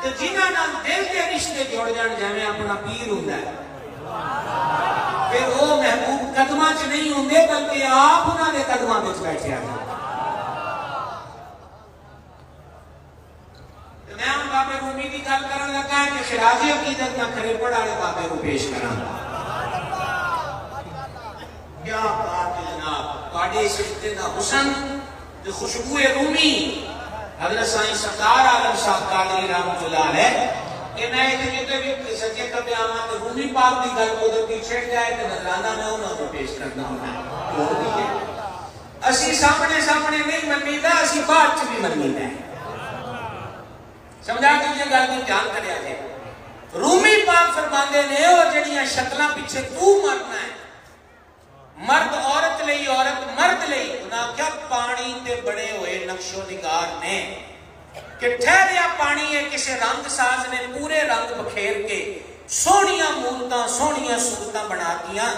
تے جنہاں نال دل کے رشتے جڑ جان جویں اپنا پیر ہوندا ہے پھر وہ محبوب قدماں چ نہیں ہوندے بلکہ آپ انہاں دے قدماں وچ بیٹھے آ میں ہم بابے رومی کی گل کرن لگا کہ شرازی عقیدت نہ کھڑے پڑھ والے بابے کو پیش کراں کیا بات ہے جناب تواڈے اس رشتے دا حسن تے خوشبو رومی حضرت سائیں سردار عالم صاحب قادری رحمۃ اللہ علیہ کہ میں اتنے بھی سچے کبھی آواں تے رومی پاک دی گل کو دے پیچھے جائے تے نظرانہ میں انہاں کو پیش کرنا ہونا اسی سامنے سامنے نہیں منیدا اسی بعد چ بھی منیدا ہے سمجھا دیجیے گل کو دھیان کریا جائے رومی پاک فرماندے نے او جڑیاں شکلاں پیچھے تو مرنا ہے مرد عورت لئی عورت مرد لئی انہاں کیا پانی تے بڑے ہوئے نقش و نگار نے کہ ٹھہریا پانی ہے کسی رنگ ساز نے پورے رنگ بکھیر کے سونیاں مورتاں سونیاں صورتاں بنا دیا